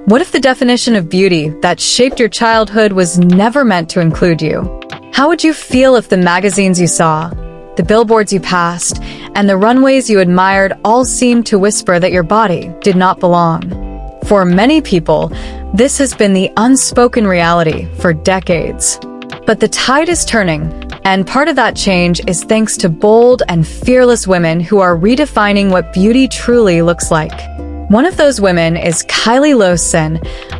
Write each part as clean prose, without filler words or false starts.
What if the definition of beauty that shaped your childhood was never meant to include you? How would you feel if the magazines you saw, the billboards you passed, and the runways you admired all seemed to whisper that your body did not belong? For many people, this has been the unspoken reality for decades. But the tide is turning, and part of that change is thanks to bold and fearless women who are redefining what beauty truly looks like. One of those women is Kiley Lossen,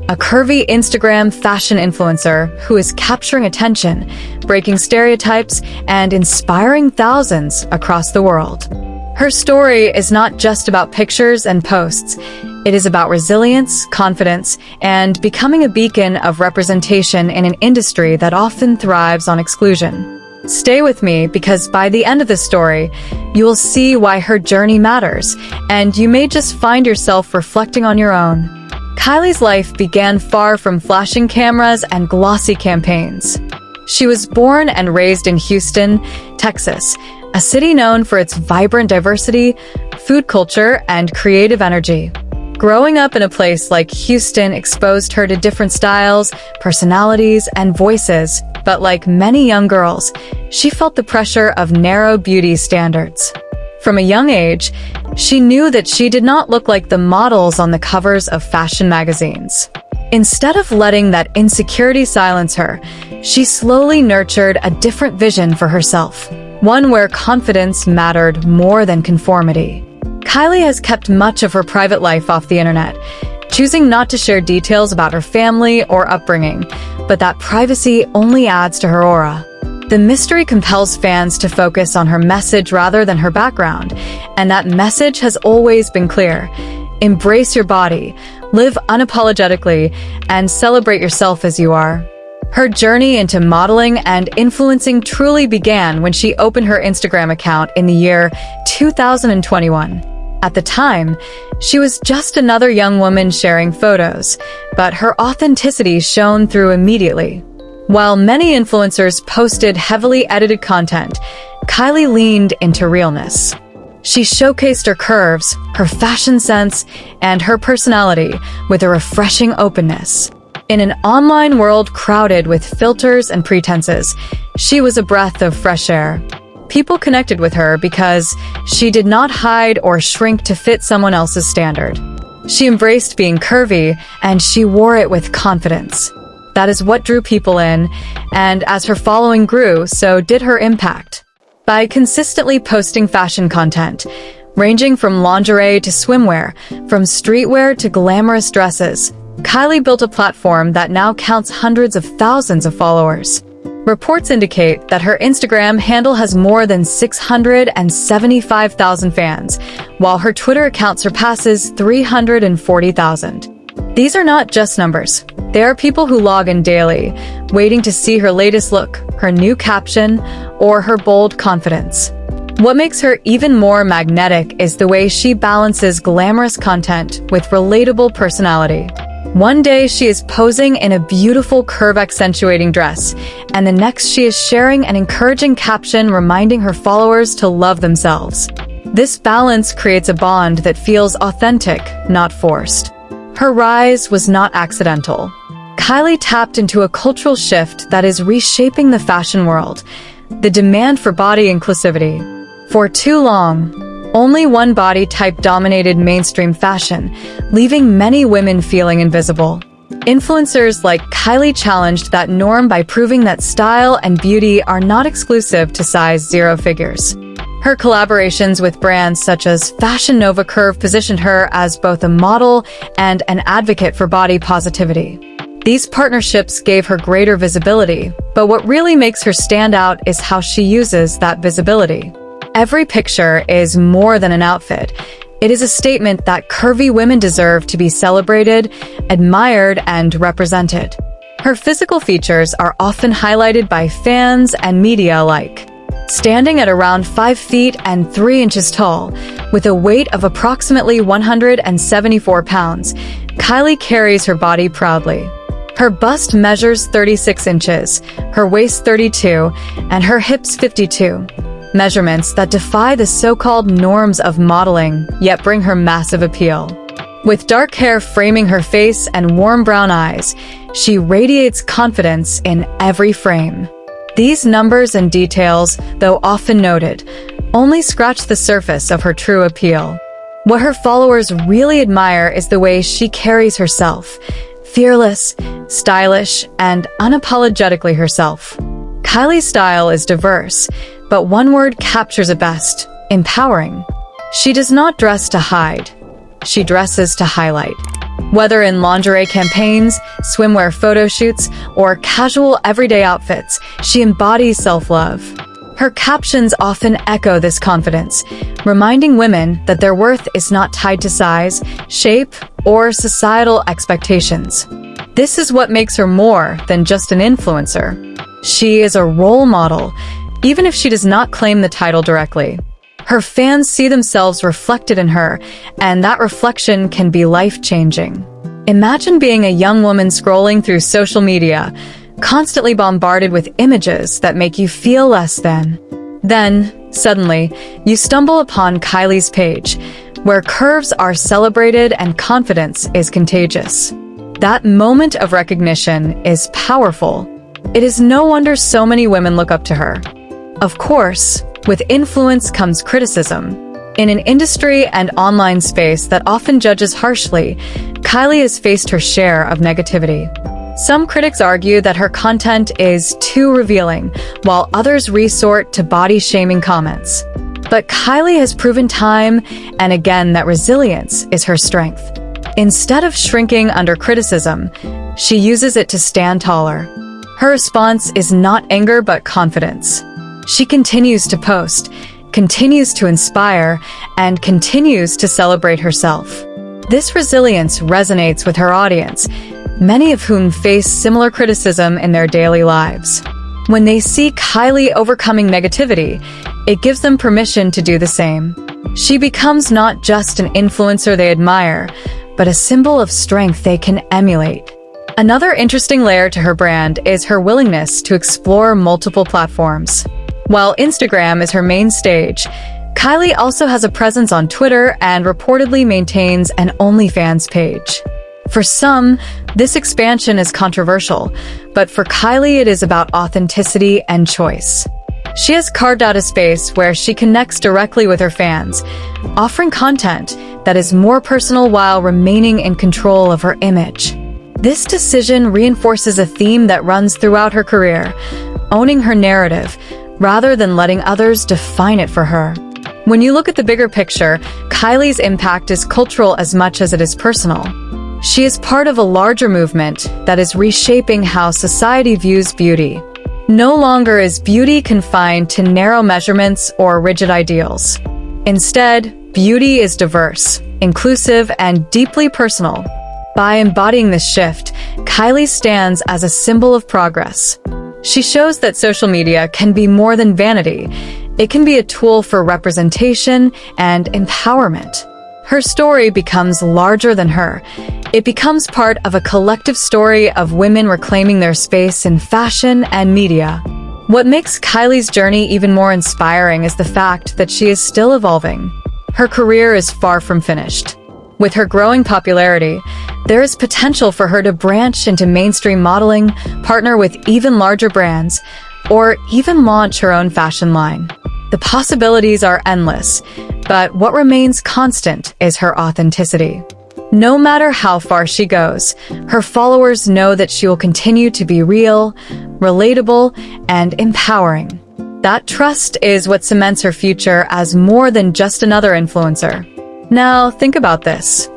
a curvy Instagram fashion influencer who is capturing attention, breaking stereotypes, and inspiring thousands across the world. Her story is not just about pictures and posts. It is about resilience, confidence, and becoming a beacon of representation in an industry that often thrives on exclusion. Stay with me because by the end of the story, you will see why her journey matters, and you may just find yourself reflecting on your own. Kiley's life began far from flashing cameras and glossy campaigns. She was born and raised in Houston, Texas, a city known for its vibrant diversity, food culture, and creative energy. Growing up in a place like Houston exposed her to different styles, personalities, and voices, but like many young girls, she felt the pressure of narrow beauty standards. From a young age, she knew that she did not look like the models on the covers of fashion magazines. Instead of letting that insecurity silence her, she slowly nurtured a different vision for herself, one where confidence mattered more than conformity. Kiley has kept much of her private life off the internet, choosing not to share details about her family or upbringing, but that privacy only adds to her aura. The mystery compels fans to focus on her message rather than her background, and that message has always been clear. Embrace your body, live unapologetically, and celebrate yourself as you are. Her journey into modeling and influencing truly began when she opened her Instagram account in the year 2021. At the time, she was just another young woman sharing photos, but her authenticity shone through immediately. While many influencers posted heavily edited content, Kiley leaned into realness. She showcased her curves, her fashion sense, and her personality with a refreshing openness. In an online world crowded with filters and pretenses, she was a breath of fresh air. People connected with her because she did not hide or shrink to fit someone else's standard. She embraced being curvy, and she wore it with confidence. That is what drew people in, and as her following grew, so did her impact. By consistently posting fashion content, ranging from lingerie to swimwear, from streetwear to glamorous dresses, Kiley built a platform that now counts hundreds of thousands of followers. Reports indicate that her Instagram handle has more than 675,000 fans, while her Twitter account surpasses 340,000. These are not just numbers. They are people who log in daily, waiting to see her latest look, her new caption, or her bold confidence. What makes her even more magnetic is the way she balances glamorous content with relatable personality. One day she is posing in a beautiful curve-accentuating dress, and the next she is sharing an encouraging caption reminding her followers to love themselves. This balance creates a bond that feels authentic, not forced. Her rise was not accidental. Kiley tapped into a cultural shift that is reshaping the fashion world, the demand for body inclusivity. For too long, only one body type dominated mainstream fashion, leaving many women feeling invisible. Influencers like Kiley challenged that norm by proving that style and beauty are not exclusive to size 0 figures. Her collaborations with brands such as Fashion Nova Curve positioned her as both a model and an advocate for body positivity. These partnerships gave her greater visibility, but what really makes her stand out is how she uses that visibility. Every picture is more than an outfit. It is a statement that curvy women deserve to be celebrated, admired, and represented. Her physical features are often highlighted by fans and media alike. Standing at around 5 feet and 3 inches tall, with a weight of approximately 174 pounds, Kiley carries her body proudly. Her bust measures 36 inches, her waist 32, and her hips 52. Measurements that defy the so-called norms of modeling, yet bring her massive appeal. With dark hair framing her face and warm brown eyes, she radiates confidence in every frame. These numbers and details, though often noted, only scratch the surface of her true appeal. What her followers really admire is the way she carries herself, fearless, stylish, and unapologetically herself. Kiley's style is diverse, but one word captures it best: empowering. She does not dress to hide. She dresses to highlight. Whether in lingerie campaigns, swimwear photo shoots, or casual everyday outfits, she embodies self-love. Her captions often echo this confidence, reminding women that their worth is not tied to size, shape, or societal expectations. This is what makes her more than just an influencer. She is a role model, even if she does not claim the title directly. Her fans see themselves reflected in her, and that reflection can be life-changing. Imagine being a young woman scrolling through social media, constantly bombarded with images that make you feel less than. Then, suddenly, you stumble upon Kiley's page, where curves are celebrated and confidence is contagious. That moment of recognition is powerful. It is no wonder so many women look up to her. Of course, with influence comes criticism. In an industry and online space that often judges harshly, Kiley has faced her share of negativity. Some critics argue that her content is too revealing, while others resort to body-shaming comments. But Kiley has proven time and again that resilience is her strength. Instead of shrinking under criticism, she uses it to stand taller. Her response is not anger but confidence. She continues to post, continues to inspire, and continues to celebrate herself. This resilience resonates with her audience, many of whom face similar criticism in their daily lives. When they see Kiley overcoming negativity, it gives them permission to do the same. She becomes not just an influencer they admire, but a symbol of strength they can emulate. Another interesting layer to her brand is her willingness to explore multiple platforms. While Instagram is her main stage, Kiley also has a presence on Twitter and reportedly maintains an OnlyFans page. For some, this expansion is controversial, but for Kiley it is about authenticity and choice. She has carved out a space where she connects directly with her fans, offering content that is more personal while remaining in control of her image. This decision reinforces a theme that runs throughout her career, owning her narrative, rather than letting others define it for her. When you look at the bigger picture, Kiley's impact is cultural as much as it is personal. She is part of a larger movement that is reshaping how society views beauty. No longer is beauty confined to narrow measurements or rigid ideals. Instead, beauty is diverse, inclusive, and deeply personal. By embodying this shift, Kiley stands as a symbol of progress. She shows that social media can be more than vanity. It can be a tool for representation and empowerment. Her story becomes larger than her. It becomes part of a collective story of women reclaiming their space in fashion and media. What makes Kiley's journey even more inspiring is the fact that she is still evolving. Her career is far from finished. With her growing popularity, there is potential for her to branch into mainstream modeling, partner with even larger brands, or even launch her own fashion line. The possibilities are endless, but what remains constant is her authenticity. No matter how far she goes, her followers know that she will continue to be real, relatable, and empowering. That trust is what cements her future as more than just another influencer. Now, think about this.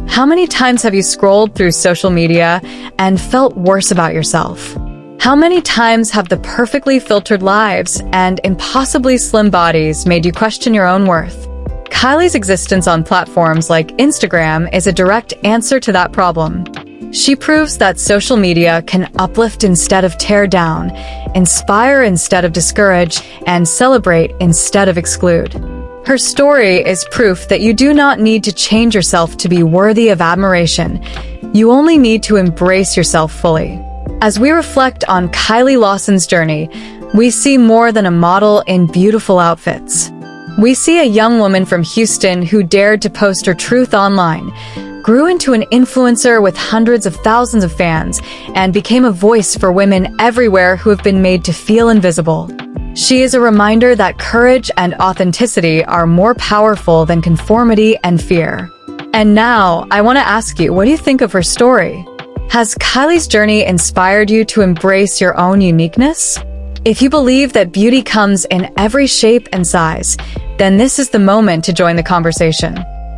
How many times have you scrolled through social media and felt worse about yourself? How many times have the perfectly filtered lives and impossibly slim bodies made you question your own worth? Kiley's existence on platforms like Instagram is a direct answer to that problem. She proves that social media can uplift instead of tear down, inspire instead of discourage, and celebrate instead of exclude. Her story is proof that you do not need to change yourself to be worthy of admiration. You only need to embrace yourself fully. As we reflect on Kiley Lossen's journey, we see more than a model in beautiful outfits. We see a young woman from Houston who dared to post her truth online, grew into an influencer with hundreds of thousands of fans and became a voice for women everywhere who have been made to feel invisible. She is a reminder that courage and authenticity are more powerful than conformity and fear. And now, I want to ask you, what do you think of her story? Has Kiley's journey inspired you to embrace your own uniqueness? If you believe that beauty comes in every shape and size, then this is the moment to join the conversation.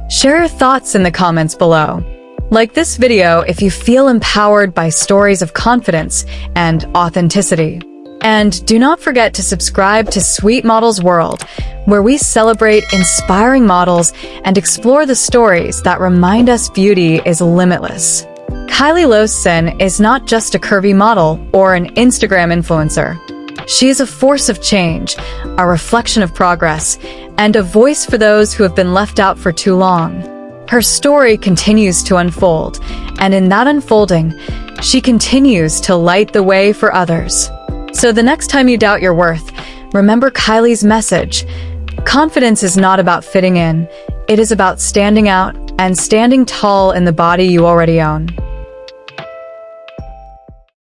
Share your thoughts in the comments below. Like this video if you feel empowered by stories of confidence and authenticity. And do not forget to subscribe to Sweet Models World, where we celebrate inspiring models and explore the stories that remind us beauty is limitless. Kiley Lossen is not just a curvy model or an Instagram influencer. She is a force of change, a reflection of progress, and a voice for those who have been left out for too long. Her story continues to unfold, and in that unfolding, she continues to light the way for others. So the next time you doubt your worth, remember Kiley's message. Confidence is not about fitting in, it is about standing out and standing tall in the body you already own.